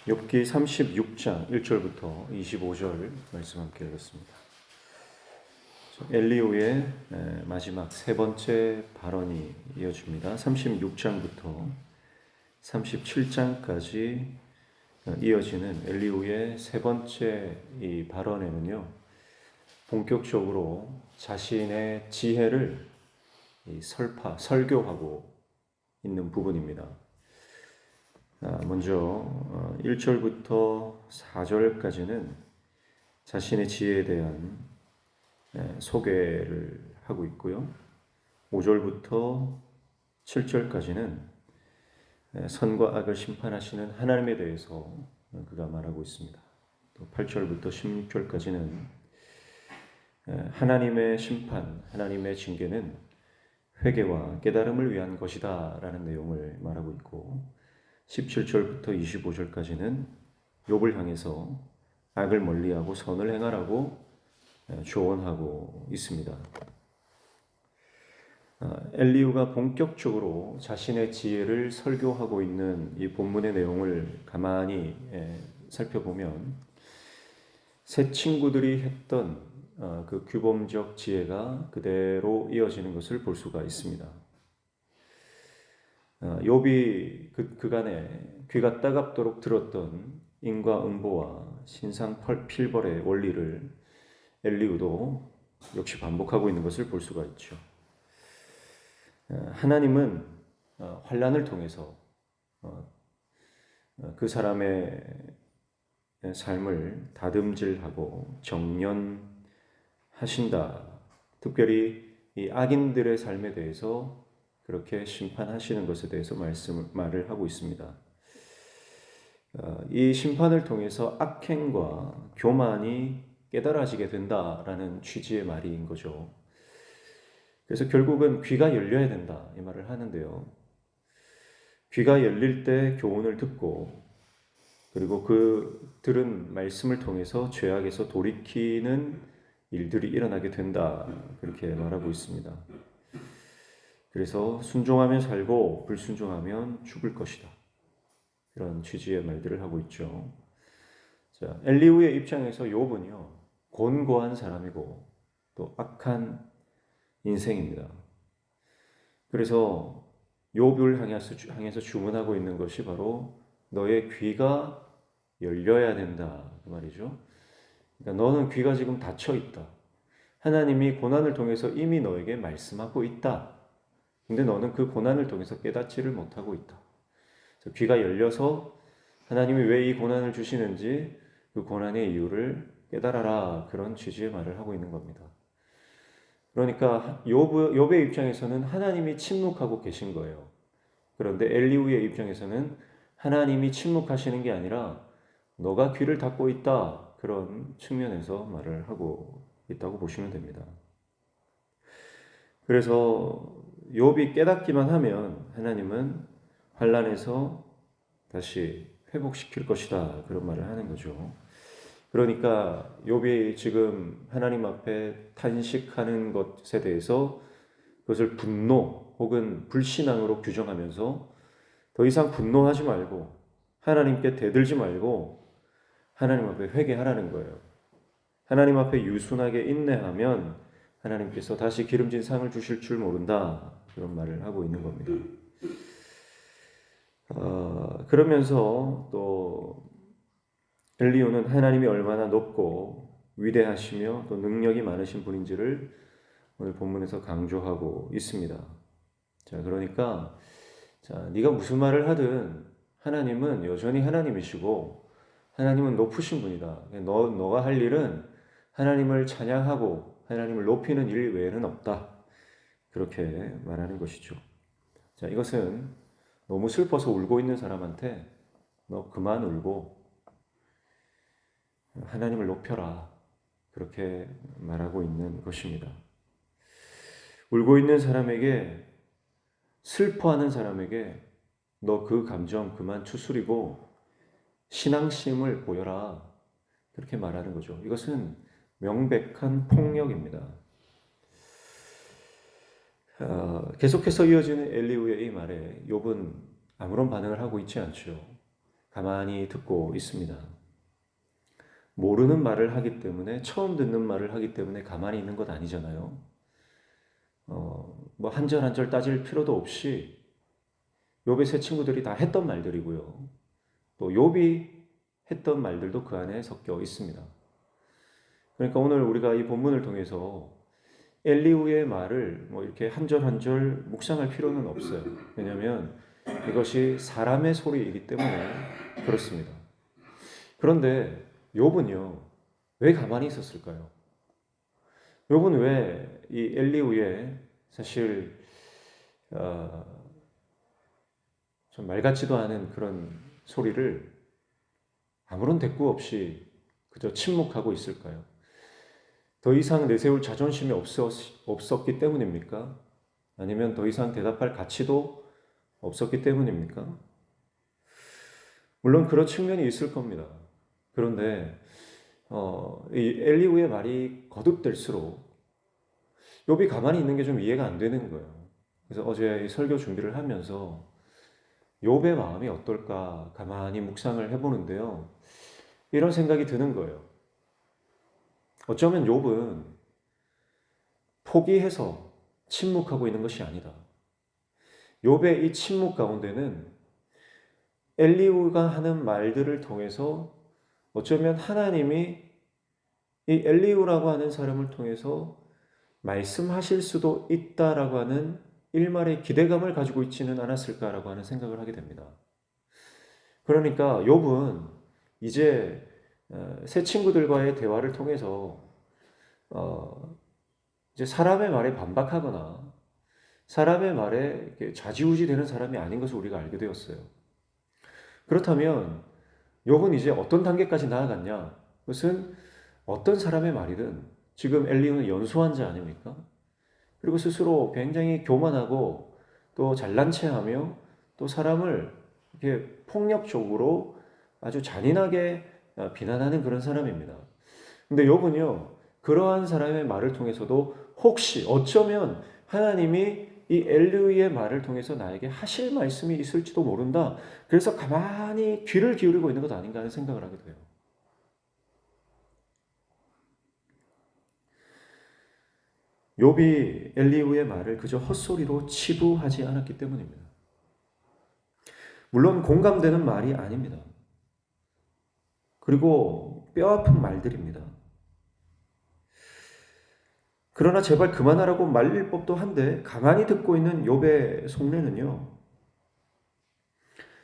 욥기 36장 1절부터 25절 말씀 함께 읽었습니다. 엘리후의 마지막 세 번째 발언이 이어집니다. 36장부터 37장까지 이어지는 엘리후의 세 번째 이 발언에는요, 본격적으로 자신의 지혜를 설교하고 있는 부분입니다. 먼저 1절부터 4절까지는 자신의 지혜에 대한 소개를 하고 있고요. 5절부터 7절까지는 선과 악을 심판하시는 하나님에 대해서 그가 말하고 있습니다. 또 8절부터 16절까지는 하나님의 심판, 하나님의 징계는 회개와 깨달음을 위한 것이다 라는 내용을 말하고 있고, 17절부터 25절까지는 욥을 향해서 악을 멀리하고 선을 행하라고 조언하고 있습니다. 엘리후가 본격적으로 자신의 지혜를 설교하고 있는 이 본문의 내용을 가만히 살펴보면 세 친구들이 했던 그 규범적 지혜가 그대로 이어지는 것을 볼 수가 있습니다. 욥이 그간에 귀가 따갑도록 들었던 인과응보와 신상필벌의 원리를 엘리후도 역시 반복하고 있는 것을 볼 수가 있죠. 하나님은 환난을 통해서 그 사람의 삶을 다듬질하고 정련하신다. 특별히 이 악인들의 삶에 대해서 그렇게 심판하시는 것에 대해서 말을 하고 있습니다. 이 심판을 통해서 악행과 교만이 깨달아지게 된다라는 취지의 말인 거죠. 그래서 결국은 귀가 열려야 된다 이 말을 하는데요. 귀가 열릴 때 교훈을 듣고, 그리고 그 들은 말씀을 통해서 죄악에서 돌이키는 일들이 일어나게 된다, 그렇게 말하고 있습니다. 그래서 순종하면 살고 불순종하면 죽을 것이다, 이런 취지의 말들을 하고 있죠. 자, 엘리후의 입장에서 욥은요, 곤고한 사람이고 또 악한 인생입니다. 그래서 욥을 향해서 주문하고 있는 것이 바로 너의 귀가 열려야 된다, 그 말이죠. 그러니까 너는 귀가 지금 닫혀 있다. 하나님이 고난을 통해서 이미 너에게 말씀하고 있다. 근데 너는 그 고난을 통해서 깨닫지를 못하고 있다. 귀가 열려서 하나님이 왜 이 고난을 주시는지 그 고난의 이유를 깨달아라, 그런 취지의 말을 하고 있는 겁니다. 그러니까 욥의 입장에서는 하나님이 침묵하고 계신 거예요. 그런데 엘리후의 입장에서는 하나님이 침묵하시는 게 아니라 너가 귀를 닫고 있다, 그런 측면에서 말을 하고 있다고 보시면 됩니다. 그래서 욥이 깨닫기만 하면 하나님은 환난에서 다시 회복시킬 것이다, 그런 말을 하는 거죠. 그러니까 욥이 지금 하나님 앞에 탄식하는 것에 대해서 그것을 분노 혹은 불신앙으로 규정하면서 더 이상 분노하지 말고 하나님께 대들지 말고 하나님 앞에 회개하라는 거예요. 하나님 앞에 유순하게 인내하면 하나님께서 다시 기름진 상을 주실 줄 모른다, 그런 말을 하고 있는 겁니다. 그러면서 또 엘리후는 하나님이 얼마나 높고 위대하시며 또 능력이 많으신 분인지를 오늘 본문에서 강조하고 있습니다. 자, 그러니까 네가 무슨 말을 하든 하나님은 여전히 하나님이시고 하나님은 높으신 분이다. 너가 할 일은 하나님을 찬양하고 하나님을 높이는 일 외에는 없다, 그렇게 말하는 것이죠. 자, 이것은 너무 슬퍼서 울고 있는 사람한테 너 그만 울고 하나님을 높여라, 그렇게 말하고 있는 것입니다. 울고 있는 사람에게, 슬퍼하는 사람에게 너 그 감정 그만 추스리고 신앙심을 보여라, 그렇게 말하는 거죠. 이것은 명백한 폭력입니다. 계속해서 이어지는 엘리후의 이 말에 욥은 아무런 반응을 하고 있지 않죠. 가만히 듣고 있습니다. 모르는 말을 하기 때문에, 처음 듣는 말을 하기 때문에 가만히 있는 것 아니잖아요. 뭐 한 절 한 절 따질 필요도 없이 욥의 세 친구들이 다 했던 말들이고요. 또 욥이 했던 말들도 그 안에 섞여 있습니다. 그러니까 오늘 우리가 이 본문을 통해서 엘리후의 말을 뭐 이렇게 한 절 한 절 묵상할 필요는 없어요. 왜냐하면 이것이 사람의 소리이기 때문에 그렇습니다. 그런데 욥은요, 왜 가만히 있었을까요? 욥은 왜 이 엘리후의 사실 좀 말 같지도 않은 그런 소리를 아무런 대꾸 없이 그저 침묵하고 있을까요? 더 이상 내세울 자존심이 없었기 때문입니까? 아니면 더 이상 대답할 가치도 없었기 때문입니까? 물론 그런 측면이 있을 겁니다. 그런데 이 엘리후의 말이 거듭될수록 욥이 가만히 있는 게 좀 이해가 안 되는 거예요. 그래서 어제 설교 준비를 하면서 욥의 마음이 어떨까 가만히 묵상을 해보는데요. 이런 생각이 드는 거예요. 어쩌면 욥은 포기해서 침묵하고 있는 것이 아니다. 욥의 이 침묵 가운데는 엘리후가 하는 말들을 통해서 어쩌면 하나님이 이 엘리후라고 하는 사람을 통해서 말씀하실 수도 있다라고 하는 일말의 기대감을 가지고 있지는 않았을까라고 하는 생각을 하게 됩니다. 그러니까 욥은 이제 새 친구들과의 대화를 통해서 이제 사람의 말에 반박하거나 사람의 말에 좌지우지 되는 사람이 아닌 것을 우리가 알게 되었어요. 그렇다면 욥은 이제 어떤 단계까지 나아갔냐? 그것은 어떤 사람의 말이든 지금 엘리후는 연소한 자 아닙니까? 그리고 스스로 굉장히 교만하고 또 잘난 체하며 또 사람을 이렇게 폭력적으로 아주 잔인하게 비난하는 그런 사람입니다. 근데 욥은요, 그러한 사람의 말을 통해서도 혹시 어쩌면 하나님이 이 엘리후의 말을 통해서 나에게 하실 말씀이 있을지도 모른다. 그래서 가만히 귀를 기울이고 있는 것 아닌가 하는 생각을 하게 돼요. 욥이 엘리후의 말을 그저 헛소리로 치부하지 않았기 때문입니다. 물론 공감되는 말이 아닙니다. 그리고 뼈아픈 말들입니다. 그러나 제발 그만하라고 말릴 법도 한데 가만히 듣고 있는 욥의 속내는요.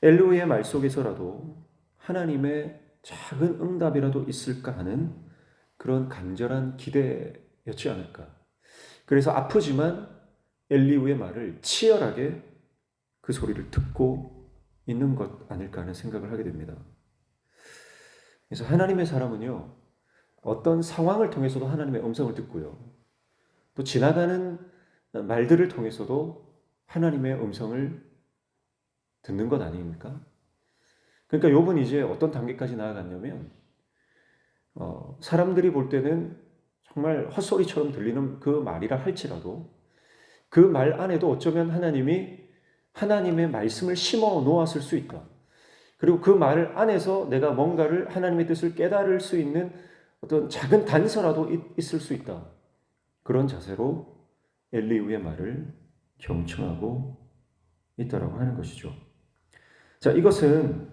엘리후의 말 속에서라도 하나님의 작은 응답이라도 있을까 하는 그런 간절한 기대였지 않을까. 그래서 아프지만 엘리후의 말을 치열하게 그 소리를 듣고 있는 것 아닐까 하는 생각을 하게 됩니다. 그래서 하나님의 사람은요, 어떤 상황을 통해서도 하나님의 음성을 듣고요, 또 지나가는 말들을 통해서도 하나님의 음성을 듣는 것 아닙니까? 그러니까 욥은 이제 어떤 단계까지 나아갔냐면, 사람들이 볼 때는 정말 헛소리처럼 들리는 그 말이라 할지라도 그 말 안에도 어쩌면 하나님이 하나님의 말씀을 심어 놓았을 수 있다. 그리고 그 말 안에서 내가 뭔가를 하나님의 뜻을 깨달을 수 있는 어떤 작은 단서라도 있을 수 있다. 그런 자세로 엘리후의 말을 경청하고 있다라고 하는 것이죠. 자, 이것은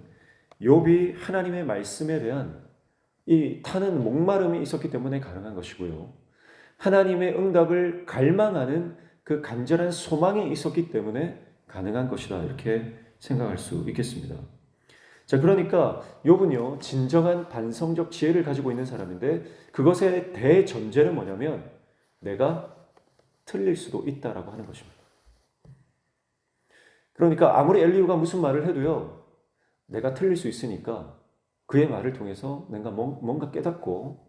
욥이 하나님의 말씀에 대한 이 타는 목마름이 있었기 때문에 가능한 것이고요. 하나님의 응답을 갈망하는 그 간절한 소망이 있었기 때문에 가능한 것이다. 이렇게 생각할 수 있겠습니다. 자, 그러니까 욥은요, 진정한 반성적 지혜를 가지고 있는 사람인데 그것의 대전제는 뭐냐면 내가 틀릴 수도 있다라고 하는 것입니다. 그러니까 아무리 엘리후가 무슨 말을 해도요, 내가 틀릴 수 있으니까 그의 말을 통해서 내가 뭔가 깨닫고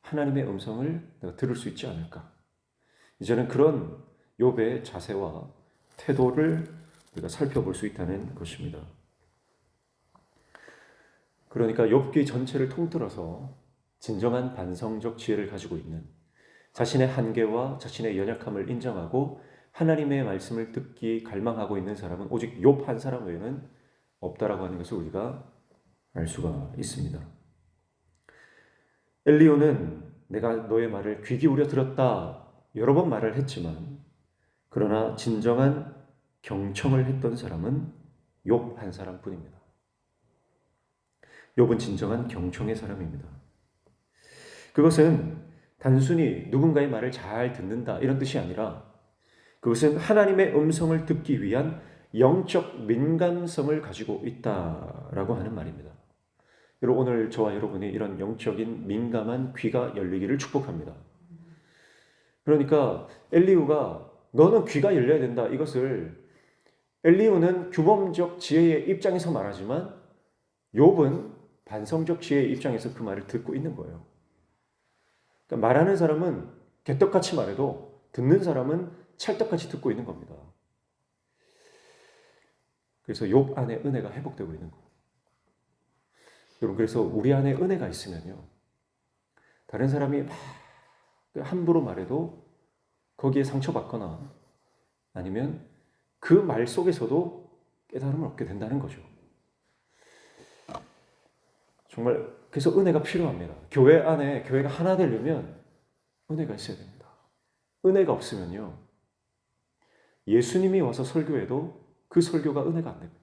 하나님의 음성을 내가 들을 수 있지 않을까. 이제는 그런 욥의 자세와 태도를 우리가 살펴볼 수 있다는 것입니다. 그러니까 욥기 전체를 통틀어서 진정한 반성적 지혜를 가지고 있는, 자신의 한계와 자신의 연약함을 인정하고 하나님의 말씀을 듣기 갈망하고 있는 사람은 오직 욥 한 사람 외에는 없다라고 하는 것을 우리가 알 수가 있습니다. 엘리후는 내가 너의 말을 귀 기울여 들었다 여러 번 말을 했지만 그러나 진정한 경청을 했던 사람은 욥 한 사람뿐입니다. 욥은 진정한 경청의 사람입니다. 그것은 단순히 누군가의 말을 잘 듣는다 이런 뜻이 아니라 그것은 하나님의 음성을 듣기 위한 영적 민감성을 가지고 있다라고 하는 말입니다. 여러분 오늘 저와 여러분이 이런 영적인 민감한 귀가 열리기를 축복합니다. 그러니까 엘리후가 너는 귀가 열려야 된다 이것을 엘리후는 규범적 지혜의 입장에서 말하지만 욥은 반성적 지혜의 입장에서 그 말을 듣고 있는 거예요. 그러니까 말하는 사람은 개떡같이 말해도 듣는 사람은 찰떡같이 듣고 있는 겁니다. 그래서 욥 안에 은혜가 회복되고 있는 거예요. 여러분 그래서 우리 안에 은혜가 있으면요. 다른 사람이 막 함부로 말해도 거기에 상처받거나 아니면 그 말 속에서도 깨달음을 얻게 된다는 거죠. 정말 그래서 은혜가 필요합니다. 교회 안에 교회가 하나 되려면 은혜가 있어야 됩니다. 은혜가 없으면요. 예수님이 와서 설교해도 그 설교가 은혜가 안 됩니다.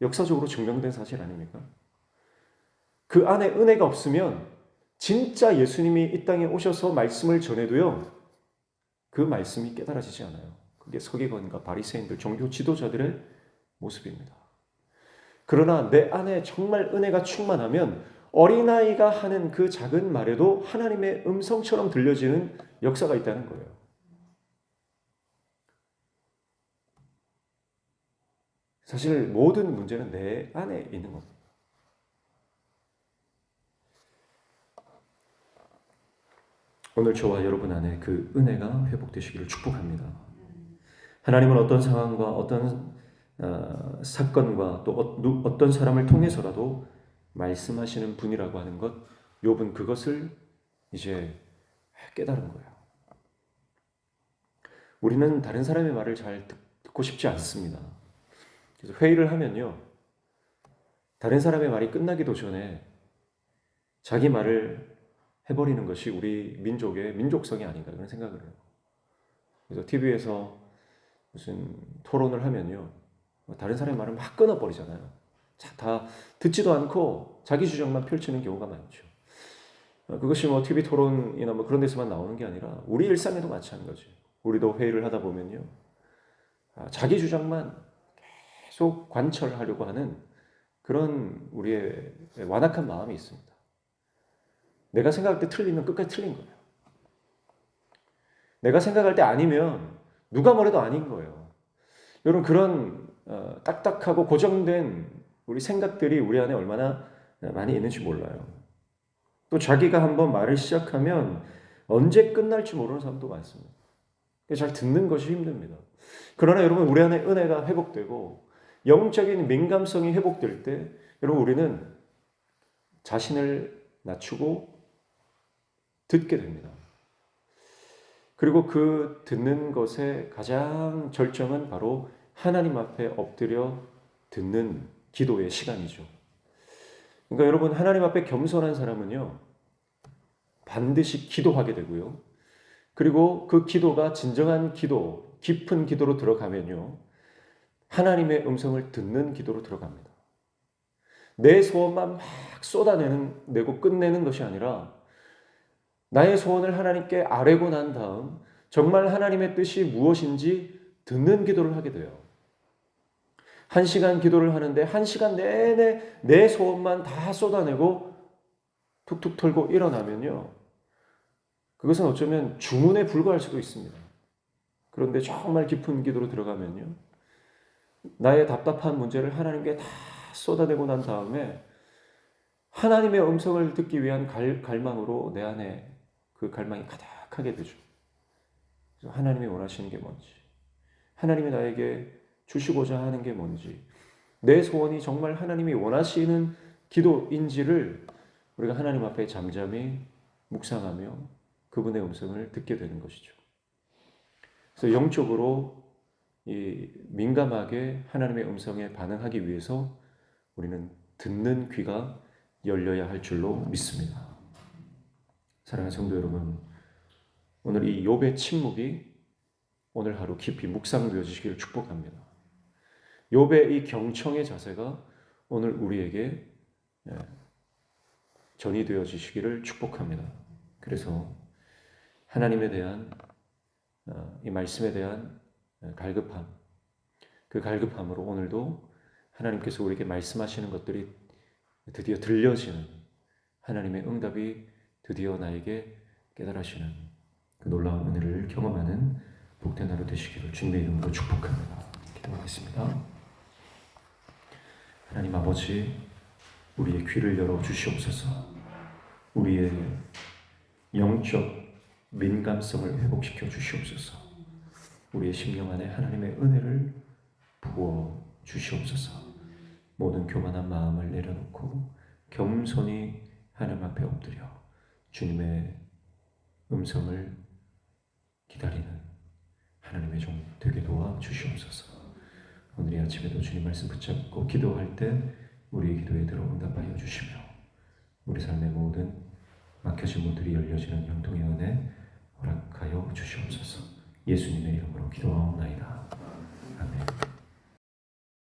역사적으로 증명된 사실 아닙니까? 그 안에 은혜가 없으면 진짜 예수님이 이 땅에 오셔서 말씀을 전해도요. 그 말씀이 깨달아지지 않아요. 그게 서기관과 바리새인들, 종교 지도자들의 모습입니다. 그러나 내 안에 정말 은혜가 충만하면 어린아이가 하는 그 작은 말에도 하나님의 음성처럼 들려지는 역사가 있다는 거예요. 사실 모든 문제는 내 안에 있는 겁니다. 오늘 저와 여러분 안에 그 은혜가 회복되시기를 축복합니다. 하나님은 어떤 상황과 어떤 사건과 또 어떤 사람을 통해서라도 말씀하시는 분이라고 하는 것, 욥은 그것을 이제 깨달은 거예요. 우리는 다른 사람의 말을 잘 듣고 싶지 않습니다. 그래서 회의를 하면요, 다른 사람의 말이 끝나기도 전에 자기 말을 해버리는 것이 우리 민족의 민족성이 아닌가 그런 생각을 해요. 그래서 TV에서 무슨 토론을 하면요, 다른 사람의 말을 막 끊어버리잖아요. 다 듣지도 않고 자기 주장만 펼치는 경우가 많죠. 그것이 뭐 TV 토론이나 뭐 그런 데서만 나오는 게 아니라 우리 일상에도 마찬가지예요. 우리도 회의를 하다 보면요, 자기 주장만 계속 관철하려고 하는 그런 우리의 완악한 마음이 있습니다. 내가 생각할 때 틀리면 끝까지 틀린 거예요. 내가 생각할 때 아니면 누가 뭐래도 아닌 거예요. 여러분 그런 딱딱하고 고정된 우리 생각들이 우리 안에 얼마나 많이 있는지 몰라요. 또 자기가 한번 말을 시작하면 언제 끝날지 모르는 사람도 많습니다. 잘 듣는 것이 힘듭니다. 그러나 여러분 우리 안에 은혜가 회복되고 영적인 민감성이 회복될 때 여러분 우리는 자신을 낮추고 듣게 됩니다. 그리고 그 듣는 것의 가장 절정은 바로 하나님 앞에 엎드려 듣는 기도의 시간이죠. 그러니까 여러분 하나님 앞에 겸손한 사람은요 반드시 기도하게 되고요. 그리고 그 기도가 진정한 기도, 깊은 기도로 들어가면요 하나님의 음성을 듣는 기도로 들어갑니다. 내 소원만 막 쏟아내고 끝내는 것이 아니라 나의 소원을 하나님께 아뢰고 난 다음 정말 하나님의 뜻이 무엇인지 듣는 기도를 하게 돼요. 1시간 기도를 하는데 1시간 내내 내 소원만 다 쏟아내고 툭툭 털고 일어나면요. 그것은 어쩌면 주문에 불과할 수도 있습니다. 그런데 정말 깊은 기도로 들어가면요. 나의 답답한 문제를 하나님께 다 쏟아내고 난 다음에 하나님의 음성을 듣기 위한 갈망으로 내 안에 그 갈망이 가득하게 되죠. 그래서 하나님이 원하시는 게 뭔지, 하나님이 나에게 주시고자 하는 게 뭔지, 내 소원이 정말 하나님이 원하시는 기도인지를 우리가 하나님 앞에 잠잠히 묵상하며 그분의 음성을 듣게 되는 것이죠. 그래서 영적으로 민감하게 하나님의 음성에 반응하기 위해서 우리는 듣는 귀가 열려야 할 줄로 믿습니다. 사랑하는 성도 여러분, 오늘 이 욥의 침묵이 오늘 하루 깊이 묵상되어지시기를 축복합니다. 욥의 이 경청의 자세가 오늘 우리에게 전이되어지시기를 축복합니다. 그래서 하나님에 대한 이 말씀에 대한 갈급함, 그 갈급함으로 오늘도 하나님께서 우리에게 말씀하시는 것들이 드디어 들려지는 하나님의 응답이 드디어 나에게 깨달아지는 그 놀라운 은혜를 경험하는 복된 하루 되시기를 주님의 이름으로 축복합니다. 기도하겠습니다. 하나님 아버지, 우리의 귀를 열어 주시옵소서. 우리의 영적 민감성을 회복시켜 주시옵소서. 우리의 심령 안에 하나님의 은혜를 부어 주시옵소서. 모든 교만한 마음을 내려놓고 겸손히 하나님 앞에 엎드려 주님의 음성을 기다리는 하나님의 종 되게 도와 주시옵소서. 오늘 이 아침에도 주님 말씀 붙잡고 기도할 때 우리의 기도에 들어 응답하여 주시며 우리 삶의 모든 막혀진 문들이 열려지는 영통의 은혜 허락하여 주시옵소서. 예수님의 이름으로 기도하옵나이다. 아멘.